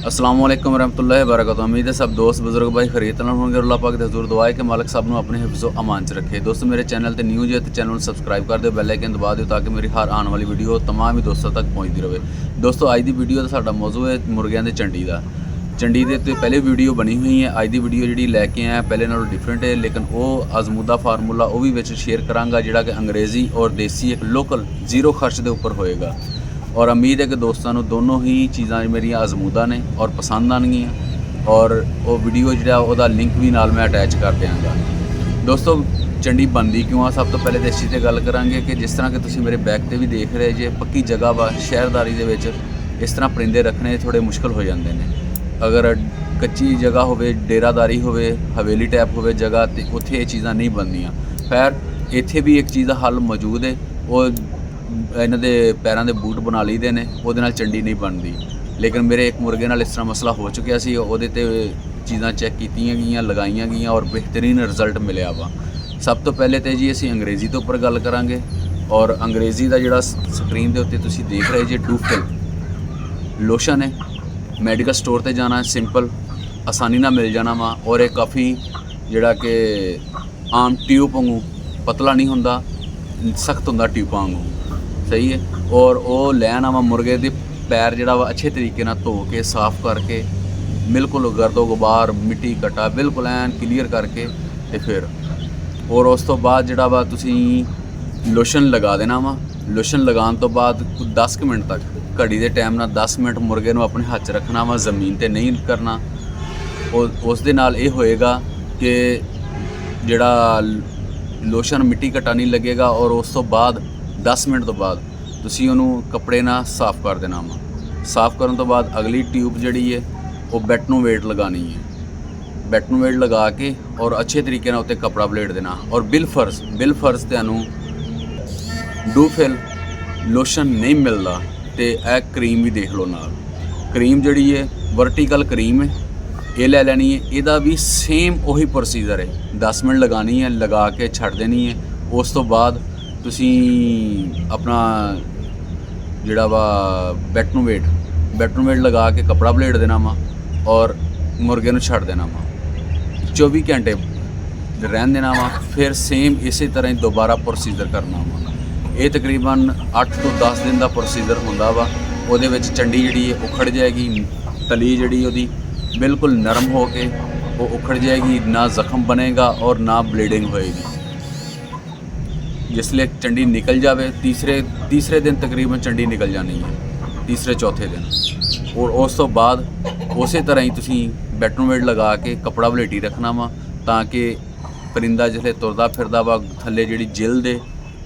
अस्सलाम वालेकुम रहमतुल्लाहि व बरकातहू। उम्मीद है सब दोस्त बुजुर्ग भाई खरीद होंगे। अल्लाह पाक दी हज़ूर दुआ है कि मालिक सब नूं अपने हिफ्ज़ो अमान च रखे। दोस्तों मेरे चैनल ते न्यू जे तो चैनल सबसक्राइब कर दो, बैल आइकन दबा दो ताकि मेरी हर आने वाली वीडियो तमाम ही दोस्तों तक पहुँचती रहे। दोस्तों अज की वीडियो का साडा मौजू है मुर्गियां दे चंडी का। चंडी के उत्ते पहले वीडियो बनी हुई है, अज की वीडियो जी लैके आया पहले नालों डिफरेंट है, लेकिन वो आजमूदा फार्मूला वो भी विच शेयर करांगा जिहड़ा कि अंग्रेज़ी और देसी एक लोकल जीरो खर्च के उपर होएगा। और उम्मीद है कि दोस्तों को दोनों ही चीज़ां मेरिया आजमूदा ने और पसंद आएगियाँ। और वो वीडियो जो वह लिंक भी नाल मैं अटैच कर देंगा। दोस्तों चंडी बनती क्यों आ, सब तो पहले तो इस चीज़ गल करांगे कि जिस तरह कि तुसीं मेरे बैक ते भी देख रहे जे पक्की जगह वा शहरदारी दे विच इस तरह परिंदे रखने थोड़े मुश्किल हो जाते हैं। अगर कच्ची जगह होवे, डेरादारी होवे, हवेली टाइप होवे जगह तो उत्थे ये चीज़ां नहीं बनदियाँ। खैर इत्थे भी एक चीज़ का हल मौजूद है, वो इन्हां दे पैरां दे बूट बना लईदे ने, उहदे नाल चंडी नहीं बनदी। लेकिन मेरे एक मुर्गे नाल इस तरह मसला हो चुकिया सी, उहदे ते चीज़ां चैक कीतियां गईयां, लगाईयां गईयां और बेहतरीन रिजल्ट मिलिया वा। सब तो पहले तो जी असीं अंग्रेज़ी तो उपर गल करांगे। और अंग्रेज़ी का जिहड़ा स्क्रीन के उत्ते तुसीं देख रहे जे डूफिल लोशन है, मैडिकल स्टोर पर जाना सिंपल आसानी नाल मिल जाना वा। और ये काफ़ी जिहड़ा कि आम ट्यूब वांगू पतला नहीं हुंदा, सख्त हुंदा ट्यूबां वांगू, सही है। और वो लै आना वा मुर्गे के पैर जिहड़ा वा अच्छे तरीके नाल धो के साफ़ करके बिल्कुल गर्दो गुबार मिट्टी कट्टा बिल्कुल ऐन क्लीयर करके ते फिर और उस तो बाद जिहड़ा वा तुसीं लोशन लगा देना वा। लोशन लगाने तो बाद 10 मिनट तक घड़ी के टाइम नाल 10 मिनट मुर्गे नूं अपने हत्थ च रखना वा, ज़मीन ते नहीं करना। उस दे नाल ये होएगा कि जिहड़ा लोशन मिट्टी घट्टा नहीं लगेगा। और उस तो बाद 10 मिनट तो बाद तुसीं उहनूं कपड़े नाल साफ़ कर देना वा। साफ़ करन तो बाद अगली ट्यूब जिहड़ी है वो बैट नूं वेट लगानी है। बैट नूं वेट लगा के और अच्छे तरीके नाल उत्ते कपड़ा वलेट देना। और बिल फर्ज तुहानूं डूफिल लोशन नहीं मिलता तो यह क्रीम भी देख लो नाल। क्रीम जिहड़ी है वर्टिकल क्रीम है, ये ले लैनी है। इहदा भी सेम वही प्रोसीजर है, 10 मिनट लगानी है, लगा के छड्ड देनी है। उस तो बाद तुसीं अपना जिहड़ा वा बैट नूं वेट लगा के कपड़ा वलेट देना वा और मुर्गे नूं छड्ड देना वा। 24 घंटे रहन देना वा। फिर सेम इसी तरह ही दोबारा प्रोसीजर करना वा। ये तकरीबन 8 तो 10 दिन का प्रोसीजर हुंदा वा। उहदे विच चंडी जिहड़ी है उखड़ जाएगी, तली जिहड़ी उहदी बिल्कुल नरम हो के वो उखड़ जाएगी, ना ज़ख्म बनेगा और ना ब्लीडिंग होएगी। जिसले चंडी निकल जाए तीसरे दिन तकरीबन चंडी निकल जानी है, तीसरे चौथे दिन। और उस तो बाद उस तरह ही तुसीं बैटनोवेट लगा के कपड़ा वलेटी रखना वा ताकि परिंदा जिसले तुरदा फिरदा वा थल्ले जिहड़ी जिल्द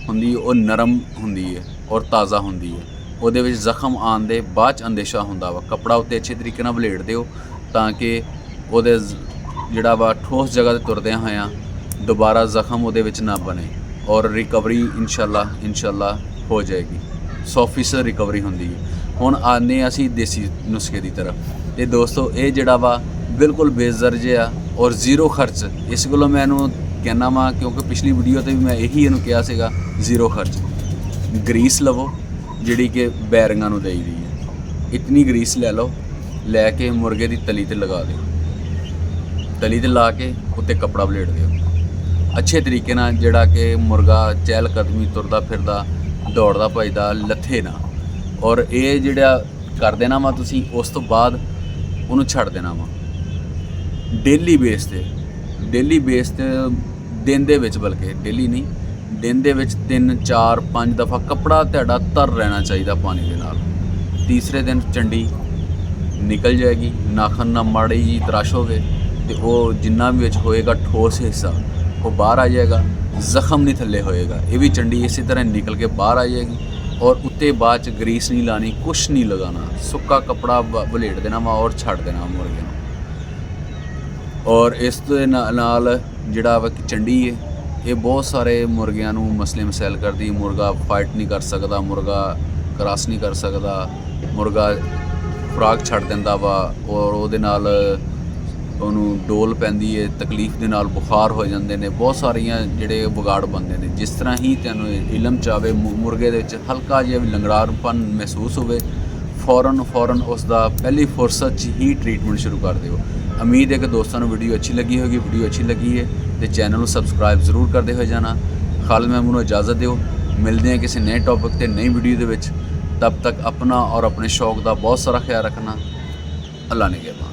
हुंदी वो नरम हुंदी है और ताज़ा हुंदी है। उहदे विच ज़ख्म आउण दे बाद च अंदेशा हुंदा वा। कपड़ा उत्ते अच्छे तरीके नाल वलेट दिओ ताकि उहदे जिहड़ा वा ठोस जगह ते तुरदे होया दोबारा ज़ख्म उहदे विच ना बने और रिकवरी इंशाअल्लाह हो जाएगी। 100% रिकवरी होंदी है। हुण आने असीं देसी नुस्खे की तरफ। तो दोस्तों ये जिहड़ा वा बिल्कुल बेज़र जिहा और जीरो खर्च, इस गल्लों मैं इहनूं कहना वा क्योंकि पिछली वीडियो तो भी मैं यही इहनूं कहा सीगा, जीरो खर्च। ग्रीस लवो जिहड़ी कि बैरिंगां नूं देई दी है, इतनी ग्रीस ले लो, लैके मुर्गे की तली ते लगा दो, तली ते ला के उत्ते कपड़ा वलेट दिओ अच्छे तरीके नाल, जिहड़ा कि मुर्गा चहलकदमी तुरदा फिरदा दौड़दा भजदा लथे ना। और ये जिहड़ा कर देना वा तुसीं, उस तो बाद उहनूं छड्ड देना वा डेली बेस ते दिन दे विच, बल्कि डेली नहीं, दिन दे विच 3, 4, 5 दफ़ा कपड़ा तुहाडा तर रहना चाहिए पानी दे नाल। तीसरे दिन चंडी निकल जाएगी, नाखन ना माड़ी जी तराशोगे तो वो जिन्ना भी विच होएगा ठोस हिस्सा वो बाहर आ जाएगा, ज़ख्म नहीं थल्ले होएगा। ये भी चंडी इसी तरह निकल के बाहर आ जाएगी। और उत्ते बाद च ग्रीस नहीं लानी, कुछ नहीं लगाना, सुक्का कपड़ा वलेट देना वा और छड्ड देना मुर्गे नूं। और इस दे नाल जिहड़ा वा कि चंडी है ये बहुत सारे मुर्गियां नूं मसले मसैल करदी। मुर्गा फाइट नहीं कर सकदा, मुर्गा क्रॉस नहीं कर सकदा, मुर्गा खुराक छड्ड दिंदा वा और उहदे नाल ਉਹਨੂੰ ਡੋਲ ਪੈਂਦੀ ਹੈ, तकलीफ ਦੇ ਨਾਲ बुखार हो ਜਾਂਦੇ ਨੇ, बहुत ਸਾਰੀਆਂ ਜਿਹੜੇ ਵਿਗਾੜ ਬਣਦੇ ਨੇ। ਜਿਸ ਤਰ੍ਹਾਂ ਹੀ ਤੁਹਾਨੂੰ ਇਲਮ ਚਾਵੇ ਮੁਰਗੇ ਦੇ ਵਿੱਚ ਹਲਕਾ ਜਿਹਾ ਵੀ ਲੰਗੜਾਪਨ ਮਹਿਸੂਸ ਹੋਵੇ, ਫੌਰਨ ਉਸ ਦਾ ਪਹਿਲੀ ਫੁਰਸਤ 'ਚ ਹੀ ਟ੍ਰੀਟਮੈਂਟ ਸ਼ੁਰੂ ਕਰ ਦਿਓ। ਉਮੀਦ ਹੈ ਕਿ ਦੋਸਤਾਂ ਨੂੰ ਵੀਡੀਓ ਅੱਛੀ ਲੱਗੀ ਹੋਗੀ। ਵੀਡੀਓ ਅੱਛੀ ਲੱਗੀ ਹੈ ਤੇ ਚੈਨਲ ਨੂੰ ਸਬਸਕ੍ਰਾਈਬ ਜ਼ਰੂਰ ਕਰਦੇ ਹੋਏ ਜਾਣਾ। ਖਾਲਿਦ ਮਹਿਮੂਦ ਨੂੰ ਇਜਾਜ਼ਤ ਦਿਓ। ਮਿਲਦੇ ਹਾਂ ਕਿਸੇ ਨਏ ਟੌਪਿਕ ਤੇ ਨई ਵੀਡੀਓ ਦੇ ਵਿੱਚ। तब तक अपना और अपने शौक़ का बहुत सारा ख्याल रखना। अल्लाह ने कहना।